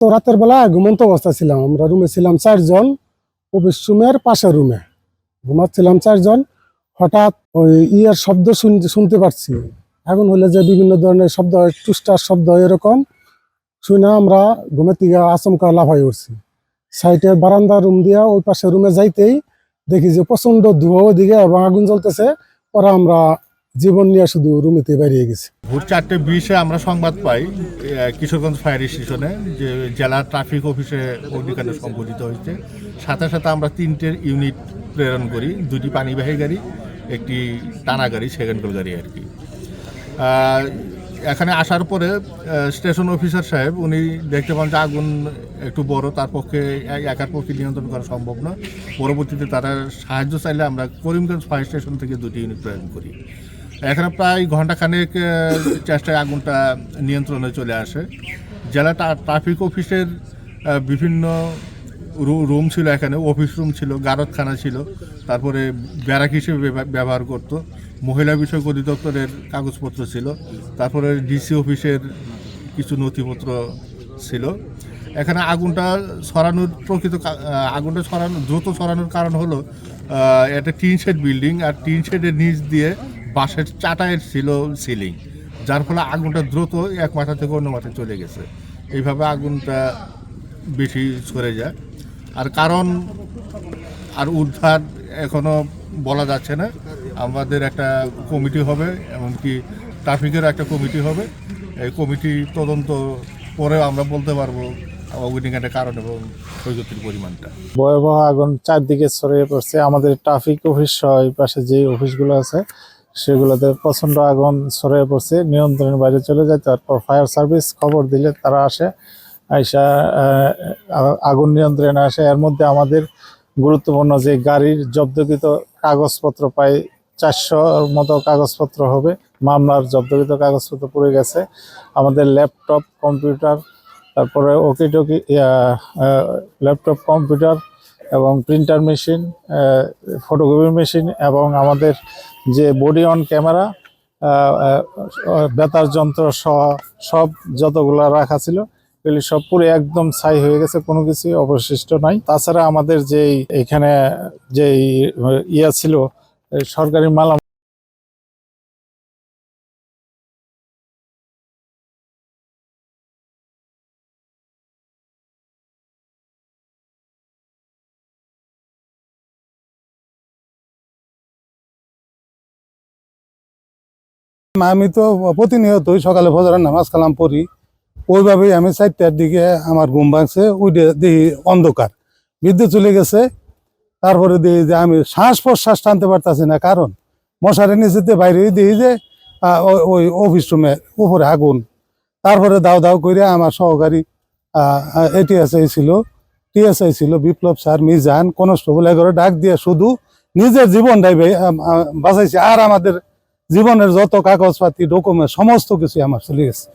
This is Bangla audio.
তো রাতের বেলা ঘুমন্ত অবস্থা ছিলাম, আমরা রুমে ছিলাম 4 জন, অফিস রুমের পাশের রুমে ঘুমাচ্ছিলাম 4 জন। হঠাৎ ওই ইয়ার শব্দ শুনতে পাচ্ছি, আগুন হলে যে বিভিন্ন ধরনের শব্দ হয়, টুস্টার শব্দ এরকম শুনে আমরা ঘুমের থেকে আচমকা লাফাই উঠছি। সাইডে বারান্দা রুম দিয়া ওই পাশে রুমে যাইতেই দেখি যে প্রচন্ড ধোঁয়া ওদিকে এবং আগুন জ্বলতেছে। পরে আমরা জীবন নিয়ে শুধু রুমেতে বেরিয়ে গেছি। ভোর 4:20-এ আমরা সংবাদ পাই কিশোরগঞ্জ ফায়ার স্টেশনে যে জেলা ট্রাফিক অফিসে অগ্নিকাণ্ড সংঘটিত হয়েছে। সাথে সাথে আমরা 3টে ইউনিট প্রেরণ করি, 2টি পানিবাহী গাড়ি, একটি টানা গাড়ি, সেকেন্ড গাড়ি আর কি। এখানে আসার পরে স্টেশন অফিসার সাহেব উনি দেখতে পান যে আগুন একটু বড়, তার পক্ষে একার পক্ষে নিয়ন্ত্রণ করা সম্ভব না। পরবর্তীতে তারা সাহায্য চাইলে আমরা করিমগঞ্জ ফায়ার স্টেশন থেকে 2টি ইউনিট প্রেরণ করি। এখানে প্রায় ঘণ্টাখানেক চেষ্টায় আগুনটা নিয়ন্ত্রণে চলে আসে। জেলা ট্রাফিক অফিসের বিভিন্ন রুম ছিল, এখানে অফিস রুম ছিল, গারদখানা ছিল, তারপরে ব্যারাক হিসেবে ব্যবহার করত, মহিলা বিষয়ক অধিদপ্তরের কাগজপত্র ছিল, তারপরে ডিসি অফিসের কিছু নথিপত্র ছিল। এখানে আগুনটা দ্রুত ছড়ানোর কারণ হলো একটা টিন শেড বিল্ডিং, আর টিন শেডের নিচ দিয়ে বাঁশের চাটাইয়ের ছিল সিলিং, যার ফলে আগুনটা দ্রুত এক মাথা থেকে অন্য মাথায় চলে গেছে। এইভাবে আগুনটা বেশি ছড়ে যায়। আর কারণ আর উদ্ধার এখনও বলা যাচ্ছে না। আমাদের একটা কমিটি হবে, এমনকি ট্রাফিকের একটা কমিটি হবে। এই কমিটি তদন্ত করে আমরা বলতে পারবো অগ্নিকাণ্ডের কারণ এবং ক্ষয়ক্ষতির পরিমাণটা। ভয়াবহ আগুন চারদিকে ছড়িয়ে পড়ছে। আমাদের ট্রাফিক অফিস সহ এই পাশে যে অফিসগুলো আছে সেগুলোতে প্রচণ্ড আগুন ছড়িয়ে পড়ছে, নিয়ন্ত্রণের বাইরে চলে যায়। তারপর ফায়ার সার্ভিস খবর দিলে তারা আসে, আইসা আগুন নিয়ন্ত্রণে আসে। এর মধ্যে আমাদের গুরুত্বপূর্ণ যে গাড়ির জব্দকৃত কাগজপত্র প্রায় 400-র মতো কাগজপত্র হবে, মামলার জব্দকৃত কাগজপত্র পড়ে গেছে। আমাদের ল্যাপটপ, কম্পিউটার, তারপরে ওকিটকি ল্যাপটপ, কম্পিউটার এবং প্রিন্টার মেশিন, ফটোকপি মেশিন এবং আমাদের যে বডি অন ক্যামেরা, বেতার যন্ত্র সহ সব যতগুলো রাখা ছিল এগুলি সব পুরো একদম ছাই হয়ে গেছে, কোনো কিছু অবশিষ্ট নাই। তাছাড়া আমাদের যেই এখানে যে ইয়া ছিল সরকারি মাল, আমি তো প্রতিনিয়তই সকালে ফজরের নামাজ কালাম পড়ি, ওইভাবেই আমি 4টার দিকে আমার ঘুম ভাঙছে, ওই দেখি অন্ধকার, বিদ্যুৎ চলে গেছে। তারপরে দেখি যে আমি শ্বাস প্রশ্বাস টানতে পারতেছি না, কারণ মশারি নিচেতে বাইরে দেখি যে ওই অফিস রুমে উপরে আগুন। তারপরে দাও দাও করে আমার সহকারী টিএসআই ছিল বিপ্লব স্যার, মিজান, কনস্টেবল এগুলো ডাক দিয়ে শুধু নিজের জীবনটাই বাঁচাইছে, আর আমাদের জীবনের যত কাগজপাতি, ডকুমেন্ট সমস্ত কিছু আমার চলে গেছে।